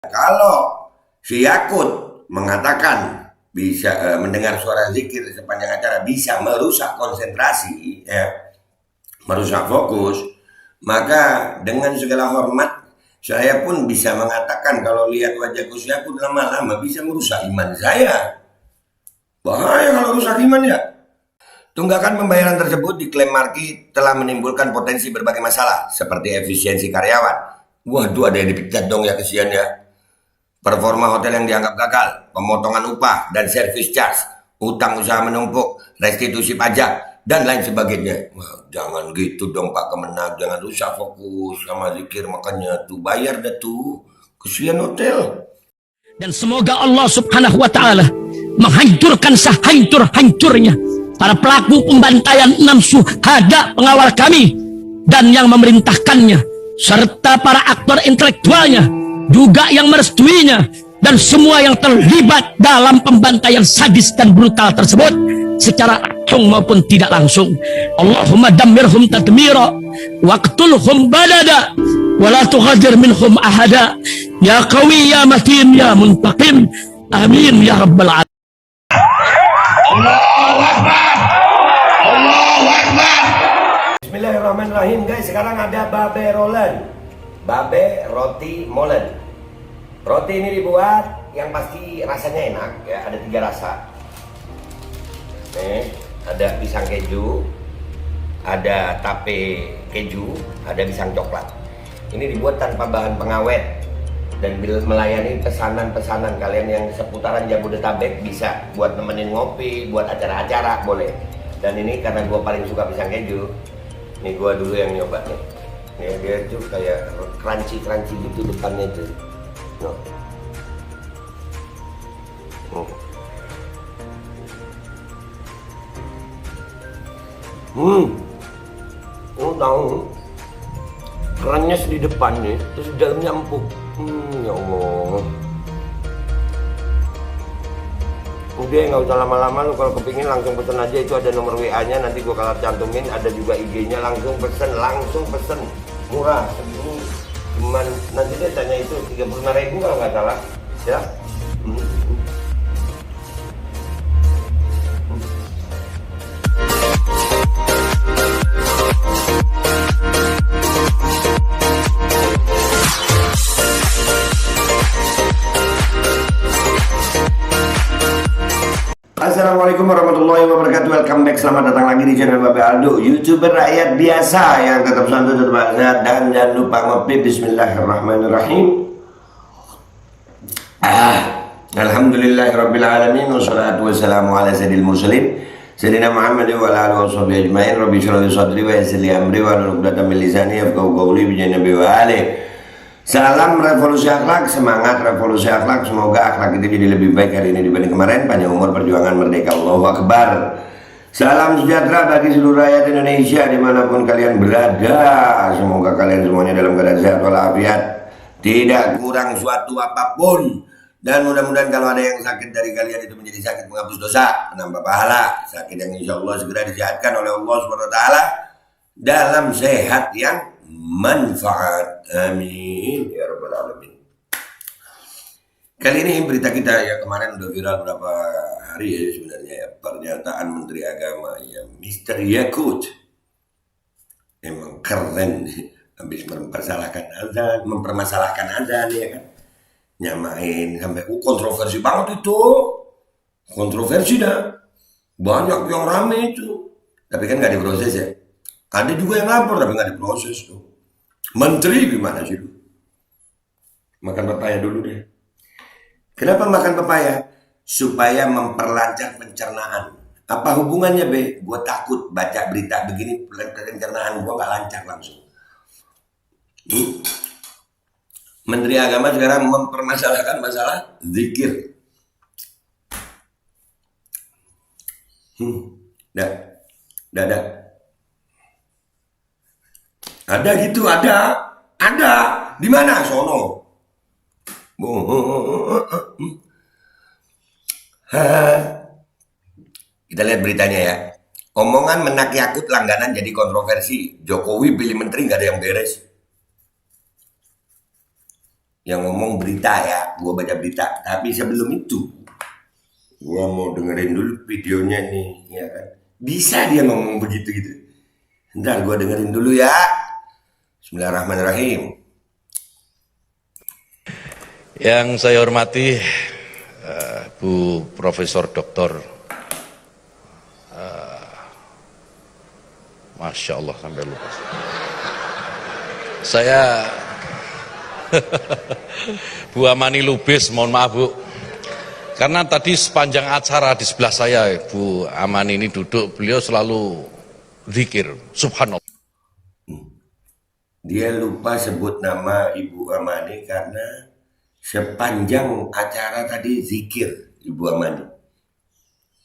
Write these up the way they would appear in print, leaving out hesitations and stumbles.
Kalau si Yakut mengatakan bisa mendengar suara zikir sepanjang acara bisa merusak konsentrasi, merusak fokus, maka dengan segala hormat saya pun bisa mengatakan kalau lihat wajah Gus Yakut lama-lama bisa merusak iman saya. Bahaya kalau rusak iman ya. Tunggakan pembayaran tersebut diklaim Marki telah menimbulkan potensi berbagai masalah seperti efisiensi karyawan. Waduh, ada yang dipecat dong ya, kesian ya. Performa hotel yang dianggap gagal, pemotongan upah dan service charge, utang usaha menumpuk, restitusi pajak, dan lain sebagainya. Wah, jangan gitu dong Pak Kemenag, jangan rusak fokus sama zikir, makanya tuh bayar dah tuh, kesian hotel. Dan semoga Allah subhanahu wa ta'ala menghancurkan sehancur-hancurnya para pelaku pembantaian 6 syuhada pengawal kami dan yang memerintahkannya, serta para aktor intelektualnya juga yang merestuinya, dan semua yang terlibat dalam pembantaian sadis dan brutal tersebut secara langsung maupun tidak langsung. Allahumma dammirhum tadmira waqtulhum balada wala tughadir minhum ahada ya qawi ya matin ya muntaqim amin ya rabbal alamin. Allahu Akbar, Allahu Akbar. Bismillahirrahmanirrahim guys. Sekarang ada babe rolen, babe roti molen. Roti ini dibuat yang pasti rasanya enak ya, ada 3 rasa. Nih, ada pisang keju, ada tape keju, ada pisang coklat. Ini dibuat tanpa bahan pengawet dan melayani pesanan-pesanan kalian yang seputaran Jabodetabek, bisa buat nemenin ngopi, buat acara-acara boleh. Dan ini karena gue paling suka pisang keju, nih gue dulu yang nyoba nih. Nih dia tuh kayak crunchy gitu depannya tuh. No. Tahu kerannya di depan nih, terus di dalamnya empuk. Ya Allah. Udah nggak usah lama-lama, lu kalau kepingin langsung pesen aja, itu ada nomor WA-nya, nanti gua kalau cantumin, ada juga IG-nya, langsung pesen, murah. Cuman nanti dia tanya itu 35.000 kalau nggak salah ya. Assalamualaikum warahmatullahi wabarakatuh. Welcome back, selamat datang lagi di channel Babe Aldo, YouTuber rakyat biasa yang tetap santuy, tetap sehat, dan jangan lupa ngopi. Bismillahirrahmanirrahim. Alhamdulillahirabbil alamin, wassalatu wassalamu ala sayyidil mursalin sayyidina Muhammad wa ala alihi washabihi ajmain. Rabbi shrah li sadri wa yassir li amri wa hlul 'uqdatam min lisani yafqahu qawli bi nabi wa alihi. Salam revolusi akhlak, semangat revolusi akhlak. Semoga akhlak itu jadi lebih baik hari ini dibanding kemarin. Panjang umur, perjuangan, merdeka, Allahu Akbar. Salam sejahtera bagi seluruh rakyat Indonesia dimanapun kalian berada. Semoga kalian semuanya dalam keadaan sehat walafiat, tidak kurang suatu apapun. Dan mudah-mudahan kalau ada yang sakit dari kalian itu menjadi sakit menghapus dosa, menambah pahala. Sakit yang insya Allah segera disehatkan oleh Allah SWT dalam sehat yang manfaat, amin ya rabbal alamin. Kali ini berita kita ya, kemarin udah viral berapa hari ya sebenarnya ya, pernyataan Menteri Agama ya Mr. Yakut. Emang keren, habis mempermasalahkan azan ya kan, nyamain sampai kontroversi banget itu, kontroversi dah, banyak yang rame itu, tapi kan nggak diproses ya. Ada juga yang lapor tapi nggak diproses tuh. Menteri gimana sih lu? Makan pepaya dulu deh. Kenapa makan pepaya? Supaya memperlancar pencernaan. Apa hubungannya be? Gue takut baca berita begini pencernaan gue nggak lancar langsung. Menteri Agama sekarang mempermasalahkan masalah zikir. Dah. Ada gitu, ada. Di mana? Sono. Kita lihat beritanya ya. Omongan Menak Yakut langganan jadi kontroversi. Jokowi pilih menteri nggak ada yang beres. yang ngomong berita ya, gue baca berita. Tapi sebelum itu, gue mau dengerin dulu videonya nih, ya kan? Bisa dia ngomong begitu gitu. Ntar gue dengerin dulu ya. Bismillahirrahmanirrahim. Yang saya hormati Bu Profesor Doktor, Masya Allah sampai lupa. Saya Bu Amani Lubis, mohon maaf Bu, karena tadi sepanjang acara di sebelah saya Bu Amani ini duduk, beliau selalu zikir, subhanallah. Dia lupa sebut nama Ibu Amani karena sepanjang acara tadi zikir Ibu Amani.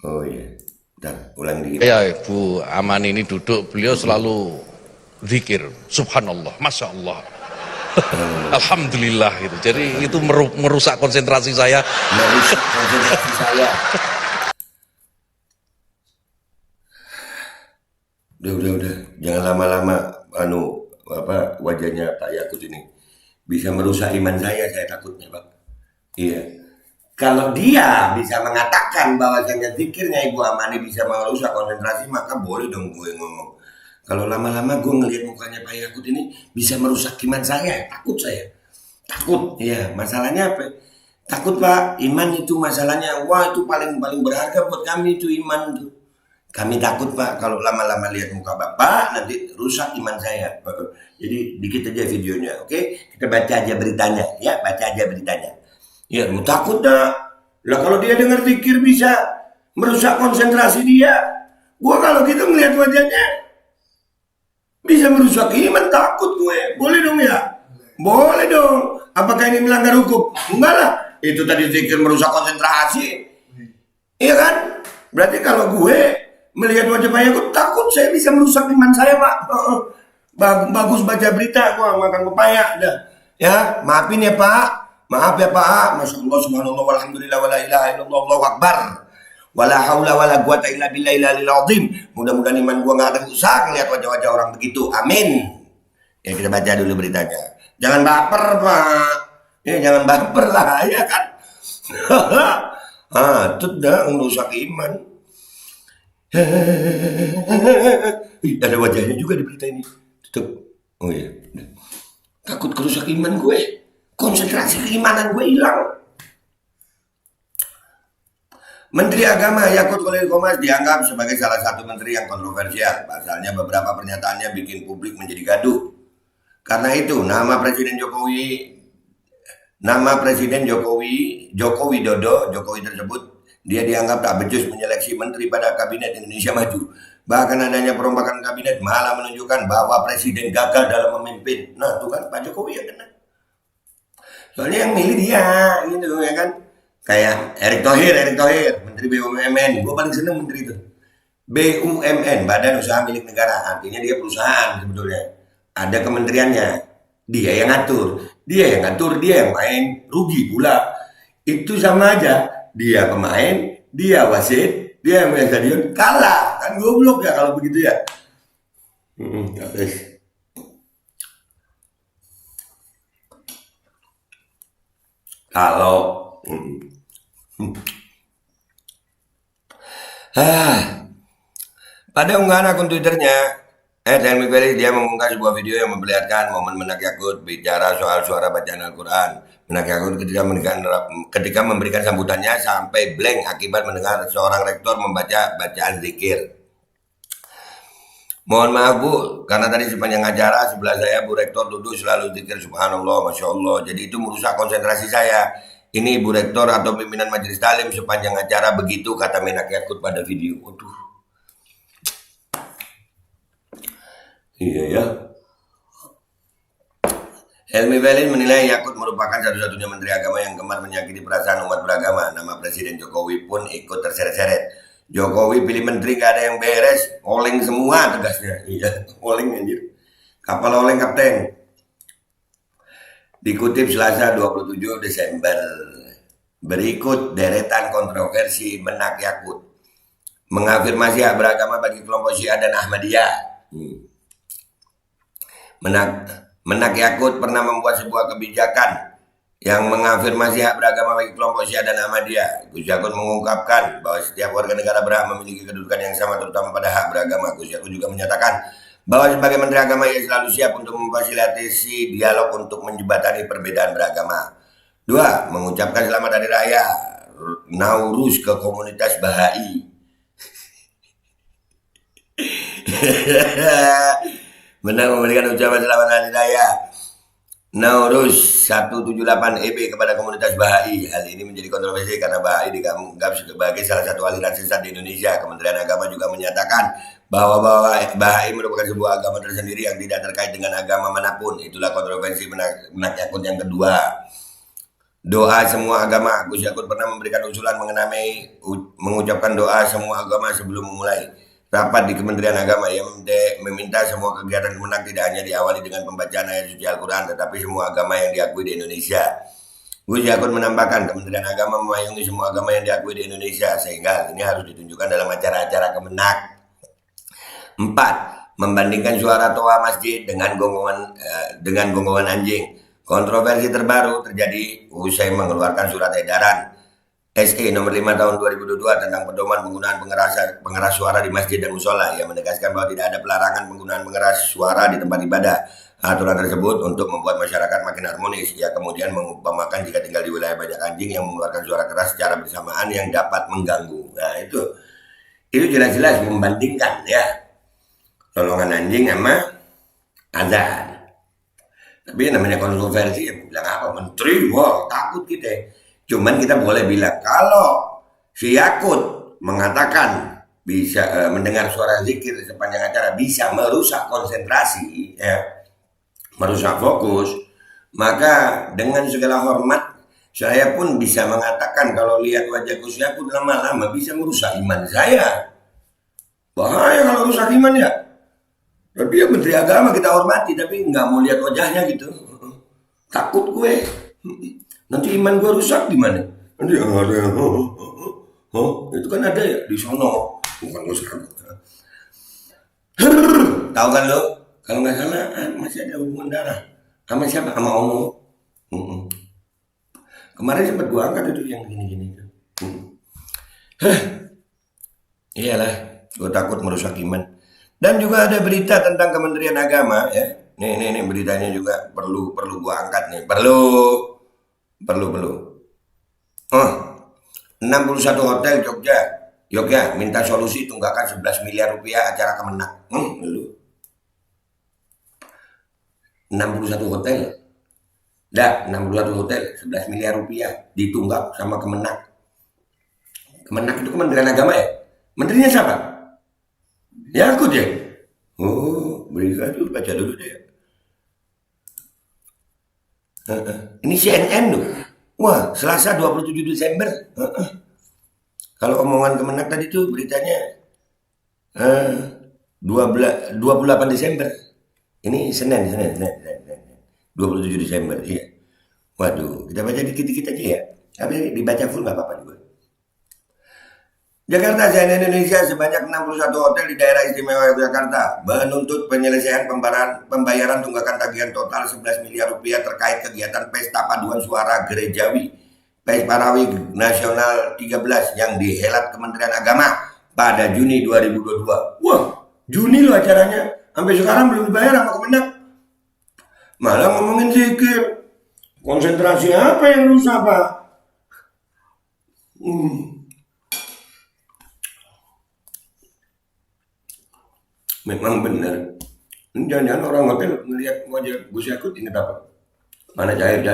Oh iya, bentar, ulang dikit. Ya Bu Amani ini duduk, beliau selalu zikir, subhanallah, masya Allah, alhamdulillah gitu. Jadi itu merusak konsentrasi saya. Merusak konsentrasi saya. Udah, jangan lama-lama wajahnya Pak Yakut ini bisa merusak iman saya takutnya Pak. Iya. Kalau dia bisa mengatakan bahwasanya zikirnya Ibu Amani bisa merusak konsentrasi, maka boleh dong gue ngomong. Kalau lama-lama gue ngelihat mukanya Pak Yakut ini bisa merusak iman saya, takut saya. Takut, iya. Masalahnya apa? Takut Pak, iman itu masalahnya. Wah, itu paling berharga buat kami itu iman itu. Kami takut Pak, kalau lama-lama lihat muka Bapak nanti rusak iman saya. Jadi dikit aja videonya, oke? Kita baca aja beritanya, ya, baca aja beritanya. Ya, mau takut dah. Lah kalau dia dengar zikir bisa merusak konsentrasi dia. Gua kalau gitu ngelihat wajahnya bisa merusak iman, takut gue. Boleh dong ya? Boleh dong. Apakah ini melanggar hukum? Enggak lah. Itu tadi zikir merusak konsentrasi. Iya kan? Berarti kalau gue melihat wajah Pak Yakut, takut saya bisa merusak iman saya Pak. Bagus baca berita, gua makan pepaya dah. Ya, maafin ya Pak. Maaf ya Pak. Masya Allah, subhanallah, walhamdulillah, wala ilaha illallah, Allahu akbar. Wala haula wala quwata illa billahi al-aliyil azim. Mudah-mudahan iman gua gak ada rusak ngelihat wajah-wajah orang begitu. Amin. Ya kita baca dulu beritanya. Jangan baper Pak. Ya jangan baper lah, ya kan. Itu dah merusak iman. Ada wajahnya juga di berita ini. Tutup. Oh iya. Takut kerusak iman gue. Konsentrasi keimanan gue hilang. Menteri Agama Yakut Khalil Qomas dianggap sebagai salah satu menteri yang kontroversial. Pasalnya beberapa pernyataannya bikin publik menjadi gaduh. Karena itu nama Presiden Joko Widodo tersebut, dia dianggap tak becus menyeleksi menteri pada Kabinet Indonesia Maju. Bahkan adanya perombakan kabinet malah menunjukkan bahwa Presiden gagal dalam memimpin. Nah, itu kan Pak Jokowi yang kena. Soalnya yang milih dia, gitu ya kan. Kayak Erick Thohir, Menteri BUMN. Gue paling seneng menteri itu. BUMN, Badan Usaha Milik Negara. Artinya dia perusahaan sebetulnya. Ada kementeriannya. Dia yang ngatur, dia yang main, rugi pula. Itu sama aja. Dia pemain, dia wasit, dia yang main stadion, kalah. Kan goblok ya kalau begitu ya. Habis. Kalau pada unggahan akun Twitternya, Helmi Felix, dia mengunggah sebuah video yang memperlihatkan momen Menak Yakut bicara soal suara bacaan Al-Quran. Menak Yakut ketika memberikan sambutannya sampai blank akibat mendengar seorang rektor membaca bacaan zikir. Mohon maaf Bu, karena tadi sepanjang acara sebelah saya Bu Rektor duduk selalu zikir subhanallah, masya Allah. Jadi itu merusak konsentrasi saya. Ini Bu Rektor atau pimpinan Majelis Taklim sepanjang acara begitu, kata Menak Yakut pada video. Waduh. Iya ya. Helmi Felix menilai Yakut merupakan satu-satunya menteri agama yang gemar menyakiti perasaan umat beragama. Nama Presiden Jokowi pun ikut terseret-seret. Jokowi pilih menteri gak ada yang beres, oleng semua tegasnya. Iya, oleng anjir. Kapal oleng kapten. Dikutip Selasa 27 Desember. Berikut deretan kontroversi Menak Yakut. Mengafirmasi hak beragama bagi kelompok Syiah dan Ahmadiyah. Menak Yakut pernah membuat sebuah kebijakan yang mengafirmasi hak beragama bagi kelompok Syiah dan Ahmadiyah. Gus Yakut mengungkapkan bahwa setiap warga negara berhak memiliki kedudukan yang sama terutama pada hak beragama. Gus Yakut juga menyatakan bahwa sebagai Menteri Agama ia selalu siap untuk memfasilitasi dialog untuk menjembatani perbedaan beragama. 2. Mengucapkan selamat hari raya Nauruz ke komunitas Bahai. Benar memberikan ucapan selamat hari raya Nauruz 178 EB kepada komunitas Bahai. Hal ini menjadi kontroversi karena Bahai dianggap sebagai salah satu aliran sesat di Indonesia. Kementerian Agama juga menyatakan bahwa Bahai merupakan sebuah agama tersendiri yang tidak terkait dengan agama manapun. Itulah kontroversi Benak Yakut yang kedua. Doa semua agama. Gus Yakut pernah memberikan usulan mengenai mengucapkan doa semua agama sebelum memulai rapat di Kementerian Agama yang meminta semua kegiatan Kemenak tidak hanya diawali dengan pembacaan ayat suci Al-Quran, tetapi semua agama yang diakui di Indonesia. Gus Yakut menambahkan Kementerian Agama memayungi semua agama yang diakui di Indonesia, sehingga ini harus ditunjukkan dalam acara-acara Kemenak. 4. Membandingkan suara toa masjid dengan gonggongan anjing. Kontroversi terbaru terjadi usai mengeluarkan surat edaran SE nomor 5 tahun 2022 tentang pedoman penggunaan pengeras suara di masjid dan musola yang menegaskan bahwa tidak ada pelarangan penggunaan pengeras suara di tempat ibadah. Aturan tersebut untuk membuat masyarakat makin harmonis. Ia kemudian mengumpamakan jika tinggal di wilayah banyak anjing yang mengeluarkan suara keras secara bersamaan yang dapat mengganggu. Nah itu jelas-jelas membandingkan ya tolongan anjing sama azan. Tapi namanya kontroversi, bilang apa? Menteri, wah takut kita. Cuman kita boleh bilang, kalau si Yakut mengatakan bisa mendengar suara zikir sepanjang acara bisa merusak konsentrasi, ya, merusak fokus, maka dengan segala hormat, saya pun bisa mengatakan kalau lihat wajah Gus Yakut lama-lama bisa merusak iman saya. Bahaya kalau rusak iman ya. Tapi dia Menteri Agama kita hormati, tapi nggak mau lihat wajahnya gitu. Takut gue. Nanti iman gue rusak gimana? Nanti ada itu kan ada ya di sono. Bukan gue sekarang. Tahu kan lo? Kalau nggak salah masih ada hubungan darah. Sama siapa? Sama Ono. Kemarin sempat gue angkat itu yang gini-gini. Iyalah, gue takut merusak iman. Dan juga ada berita tentang Kementerian Agama ya. Nih beritanya juga perlu gua angkat nih. Perlu. 61 hotel Jogja minta solusi tunggakan 11 miliar rupiah acara Kemenak. Lu. 61 hotel. 61 hotel 11 miliar rupiah ditunggak sama Kemenak. Kemenak itu Kementerian Agama ya? Menterinya siapa? Yakut ya? Oh, berita itu baca dulu deh. Ini CNN tuh. Wah, Selasa 27 Desember. Kalau omongan Kemenak tadi tuh beritanya 28 Desember. Ini Senin. 27 Desember, iya. Waduh, kita baca dikit-dikit aja ya. Tapi dibaca full nggak apa-apa juga. Jakarta, CNN Indonesia sebanyak 61 hotel di daerah istimewa Yogyakarta menuntut penyelesaian pembayaran tunggakan tagihan total 11 miliar rupiah terkait kegiatan Pesta Paduan Suara Gerejawi Pes Parawi Nasional 13 yang dihelat Kementerian Agama pada Juni 2022. Wah, Juni loh acaranya. Sampai sekarang belum dibayar sama Kemenak. Malah ngomongin zikir. Konsentrasi apa yang rusak, Pak? Memang benar. Ini jangan-jangan orang hotel melihat wajah Gus Yakut ingat apa? Mana cair.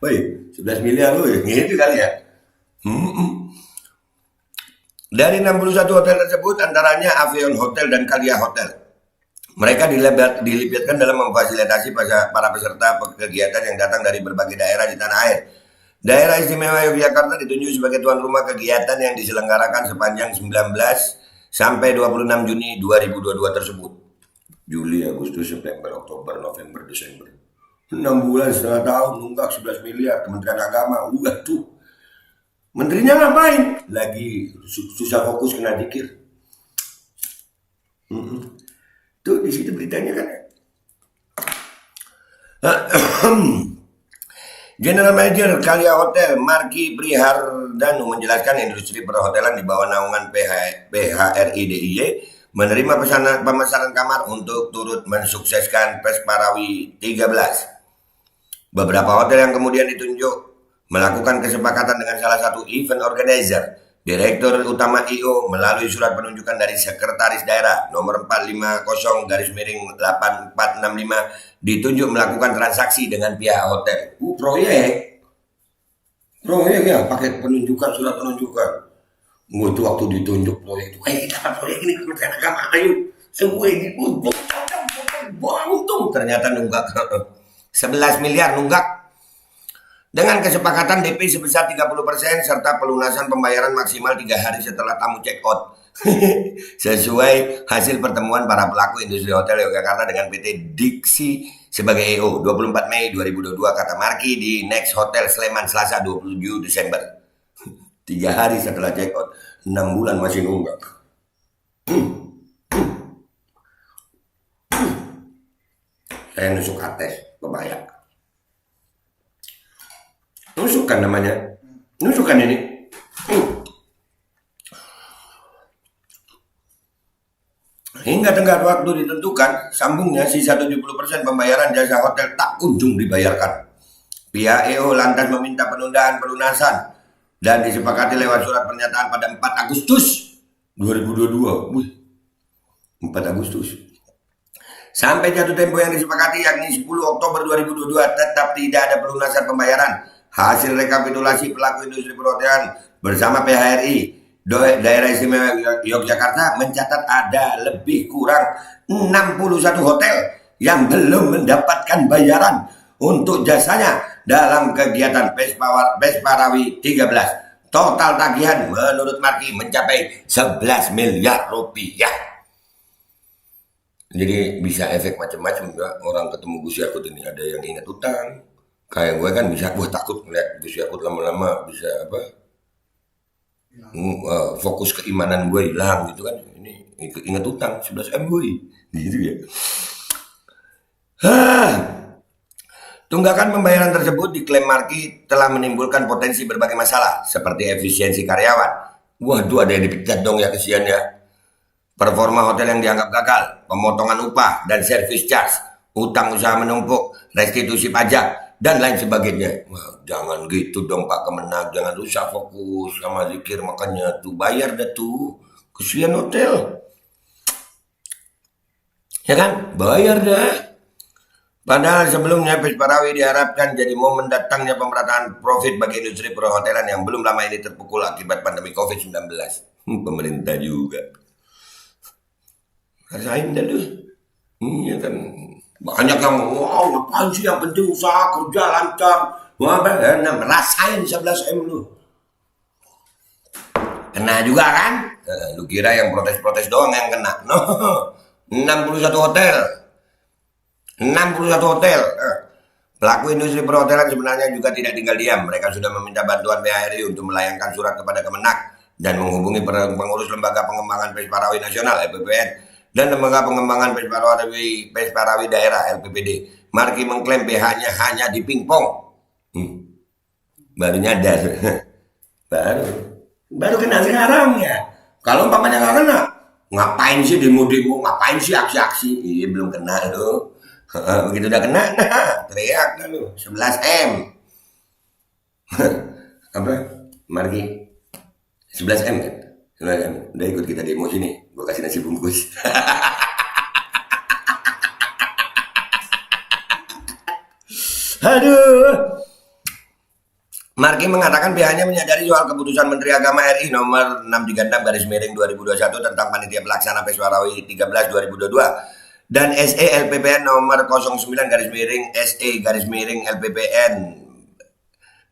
Woi, 11 miliar loh, gitu kali ya. Dari 61 hotel tersebut, antaranya Avion Hotel dan Kalia Hotel. Mereka dilibatkan dalam memfasilitasi para peserta kegiatan yang datang dari berbagai daerah di tanah air. Daerah Istimewa Yogyakarta ditunjuk sebagai tuan rumah kegiatan yang diselenggarakan sepanjang 19 sampai 26 Juni 2022 tersebut. Juli, Agustus, September, Oktober, November, Desember. 6 bulan setengah tahun nunggak 11 miliar Kementerian Agama. Tuh. Menterinya ngapain? Lagi susah fokus kena dikir. Tuh di situ beritanya kan. General Manager Kalia Hotel Marki Prihardanu menjelaskan industri perhotelan di bawah naungan PHRI DIY menerima pemesanan kamar untuk turut mensukseskan Pesparawi 13. Beberapa hotel yang kemudian ditunjuk melakukan kesepakatan dengan salah satu event organizer. Direktur Utama IO melalui surat penunjukan dari Sekretaris Daerah nomor 450-8465 ditunjuk melakukan transaksi dengan pihak hotel. Proyek ya, pakai penunjukan, surat penunjukan. Itu waktu ditunjuk proyek itu, kita proyek ini Kementerian Agama, ayo semua ini untung ternyata nunggak 11 miliar nunggak. Dengan kesepakatan DP sebesar 30% serta pelunasan pembayaran maksimal 3 hari setelah tamu check out. Sesuai hasil pertemuan para pelaku industri hotel Yogyakarta dengan PT Diksi sebagai EO 24 Mei 2022, kata Marki di Next Hotel Sleman Selasa 27 Desember. 3 hari setelah check out, 6 bulan masih nunggak. Saya nusuk ates, kebayang. Nusukan namanya. Nusukan ini. Hingga tenggat waktu ditentukan, sambungnya sisa 70% pembayaran jasa hotel tak kunjung dibayarkan. Pihak EO lantas meminta penundaan pelunasan dan disepakati lewat surat pernyataan pada 4 Agustus 2022. 4 Agustus. Sampai jatuh tempo yang disepakati yakni 10 Oktober 2022 tetap tidak ada pelunasan pembayaran. Hasil rekapitulasi pelaku industri perhotelan bersama PHRI Daerah Istimewa Yogyakarta mencatat ada lebih kurang 61 hotel yang belum mendapatkan bayaran untuk jasanya dalam kegiatan Pesparawi 13. Total tagihan menurut Marki mencapai 11 miliar rupiah. Jadi bisa efek macam-macam juga. Orang ketemu Gus Yakut ini ada yang ingat utang. Kayak gue kan bisa, gue takut ngeliat Gus Yakut lama-lama bisa fokus keimanan gue hilang gitu kan. Ini ingat utang 11 M gue gitu ya. Tunggakan pembayaran tersebut diklaim Marki telah menimbulkan potensi berbagai masalah seperti efisiensi karyawan. Waduh, ada yang dipecat dong ya, kesian ya. Performa hotel yang dianggap gagal, pemotongan upah dan service charge, utang usaha menumpuk, restitusi pajak, dan lain sebagainya. Wah, jangan gitu dong Pak Kemenag, jangan rusak fokus sama zikir, makanya tuh bayar dah tuh, kesian hotel. Ya kan, bayar dah. Padahal sebelumnya Pesparawi diharapkan jadi momen datangnya pemerataan profit bagi industri perhotelan yang belum lama ini terpukul akibat pandemi COVID-19. Pemerintah juga. Rasain dah lu. Iya kan. Banyak yang, wow, ngapain sih, yang penting usaha, kerja, lancar. Wah, rasain 11 M lu. Kena juga kan? Lu kira yang protes-protes doang yang kena. No, 61 hotel. 61 hotel. Pelaku industri perhotelan sebenarnya juga tidak tinggal diam. Mereka sudah meminta bantuan PHRI untuk melayangkan surat kepada Kemenak dan menghubungi pengurus Lembaga Pengembangan Pesparawi Nasional (LPPN) dan Lembaga Pengembangan Pesparawi Daerah (LPPD). Marki mengklaim PH-nya hanya di pingpong. Baru nyadar. baru kena sekarang ya. Kalau umpamanya nggak kena, ngapain sih demo-demo, ngapain sih aksi-aksi? Iya, belum kena tuh. Begitu udah kena, nah teriak dah lu, 11 M. Apa? Marki 11 M kan? 11 M. Udah ikut kita demo sini, gua kasih nasi bungkus. Aduh. Marki mengatakan pihaknya menyadari soal keputusan Menteri Agama RI nomor 636/2021 tentang panitia pelaksana Pesparawi 13 2022 dan SE LPPN nomor 09/SE/LPPN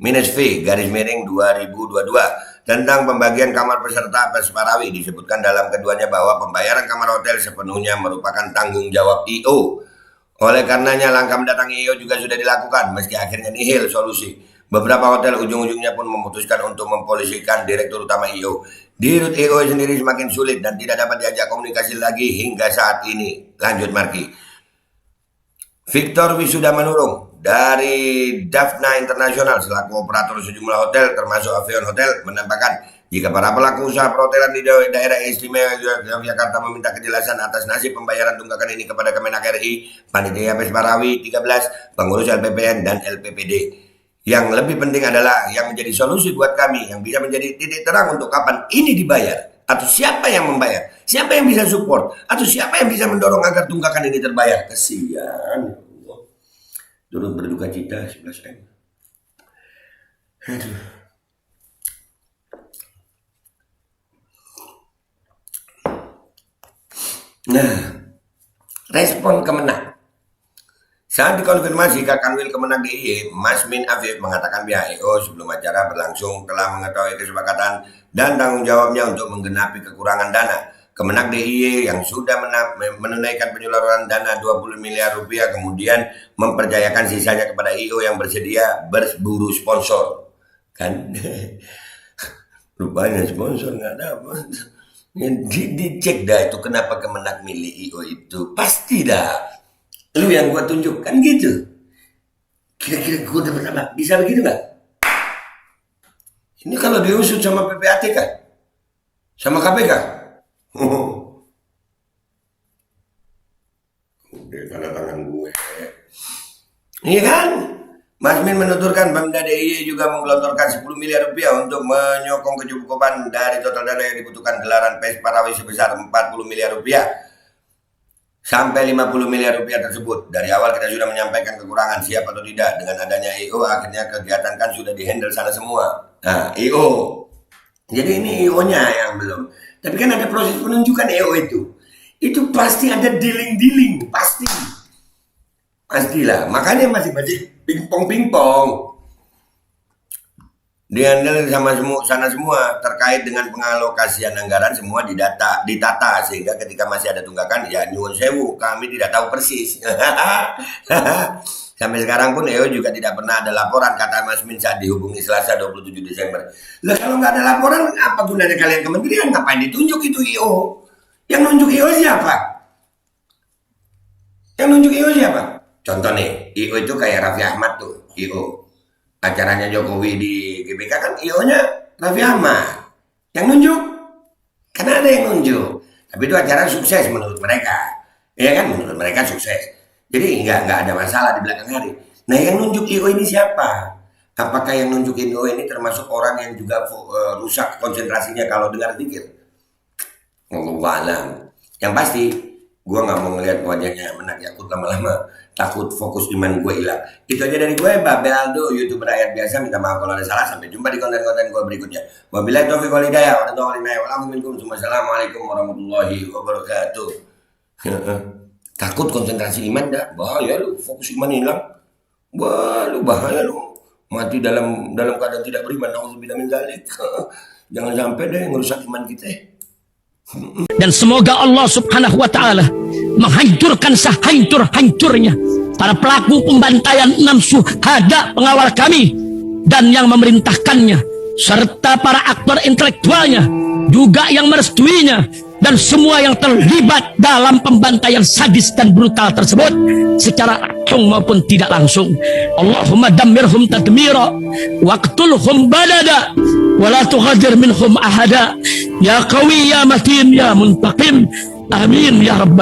-V/2022 tentang pembagian kamar peserta Pesparawi. Disebutkan dalam keduanya bahwa pembayaran kamar hotel sepenuhnya merupakan tanggung jawab IO. Oleh karenanya langkah mendatangi IO juga sudah dilakukan meski akhirnya nihil solusi. Beberapa hotel ujung-ujungnya pun memutuskan untuk mempolisikan Direktur Utama IO. Dirut IO sendiri semakin sulit dan tidak dapat diajak komunikasi lagi hingga saat ini. Lanjut Marki. Victor Wisuda Manurung dari Dafna Internasional selaku operator sejumlah hotel termasuk Avion Hotel menambahkan jika para pelaku usaha perhotelan di daerah istimewa Yogyakarta meminta kejelasan atas nasib pembayaran tunggakan ini kepada Kemenak RI, Panitia Pesparawi 13, pengurus LPPN dan LPPD. Yang lebih penting adalah yang menjadi solusi buat kami yang bisa menjadi titik terang untuk kapan ini dibayar. Atau siapa yang membayar, siapa yang bisa support, atau siapa yang bisa mendorong agar tunggakan ini terbayar. Kesian. Turut berduka cita 11M. Aduh. Nah, respon Kemenak. Saat dikonfirmasi Kanwil Kemenak DIY, Mas Min Afif mengatakan pihak EO sebelum acara berlangsung telah mengetahui kesepakatan dan tanggung jawabnya untuk menggenapi kekurangan dana. Kemenak DIY yang sudah menunaikan penyaluran dana 20 miliar rupiah kemudian mempercayakan sisanya kepada EO yang bersedia berburu sponsor. Kan? Rupanya sponsor nggak dapat. Dicek dah itu kenapa Kemenak milih EO itu. Pasti dah. Lu yang gua tunjuk kan gitu. Kira-kira gua dapat apa? Bisa begitu nggak? Ini kalau diusut sama PPATK, sama KPK. Udah tanda tangan gue. Iya kan? Mas Min menuturkan Pemda DIY juga menggelontorkan 10 miliar rupiah untuk menyokong kecukupan dari total dana yang dibutuhkan gelaran Pesparawi sebesar 40 miliar rupiah. Sampai 50 miliar rupiah tersebut. Dari awal kita sudah menyampaikan kekurangan siap atau tidak. Dengan adanya EO akhirnya kegiatan kan sudah dihandle sana semua. Nah EO. Jadi ini EO-nya yang belum. Tapi kan ada proses penunjukan EO itu. Itu pasti ada dealing-dealing. Pasti. Pastilah. Makanya masih pingpong-pingpong. Dihandle sama sana semua terkait dengan pengalokasian anggaran semua ditata sehingga ketika masih ada tunggakan ya nyuwun sewu kami tidak tahu persis. Sampai sekarang pun EO juga tidak pernah ada laporan kata Mas Min saat dihubungi Selasa 27 Desember. Lah kalau nggak ada laporan apa gunanya kalian kementerian, ngapain ditunjuk itu EO? Yang nunjuk EO siapa? Yang nunjuk EO siapa? Contoh nih, EO itu kayak Raffi Ahmad tuh, EO. Acaranya Jokowi di GBK kan IO-nya Raffi Ahmad. Yang nunjuk kan ada yang nunjuk. Tapi itu acara sukses menurut mereka. Ya kan, menurut mereka sukses. Jadi nggak ada masalah di belakang hari. Nah yang nunjuk IO ini siapa? Apakah yang nunjuk IO ini termasuk orang yang juga rusak konsentrasinya kalau dengar zikir? Wallahu a'lam. Yang pasti gue nggak mau ngeliat wajahnya Menak Yakut lama-lama. Takut fokus iman gue hilang. Itu aja dari gue, Babel Aldo, YouTuber rakyat biasa. Minta maaf kalau ada salah. Sampai jumpa di konten-konten gue berikutnya. Wabillahi taufiq wal hidayah. Wassalamualaikum warahmatullahi wabarakatuh. Takut konsentrasi iman dah. Bahaya lu, fokus iman hilang. Wah, lu bahaya lu. Mati dalam keadaan tidak beriman. Nauzubillah min dzalik. Jangan sampai deh ngerusak iman kita. Dan semoga Allah subhanahu wa ta'ala menghancurkan sehancur-hancurnya para pelaku pembantaian 6 syuhada pengawal kami dan yang memerintahkannya serta para aktor intelektualnya juga yang merestuinya dan semua yang terlibat dalam pembantaian sadis dan brutal tersebut secara langsung maupun tidak langsung. Allahumma dammirhum tadmira waqtulhum badada wala tughadir minhum ahada ya qawi ya matin ya muntaqim amin ya rabbal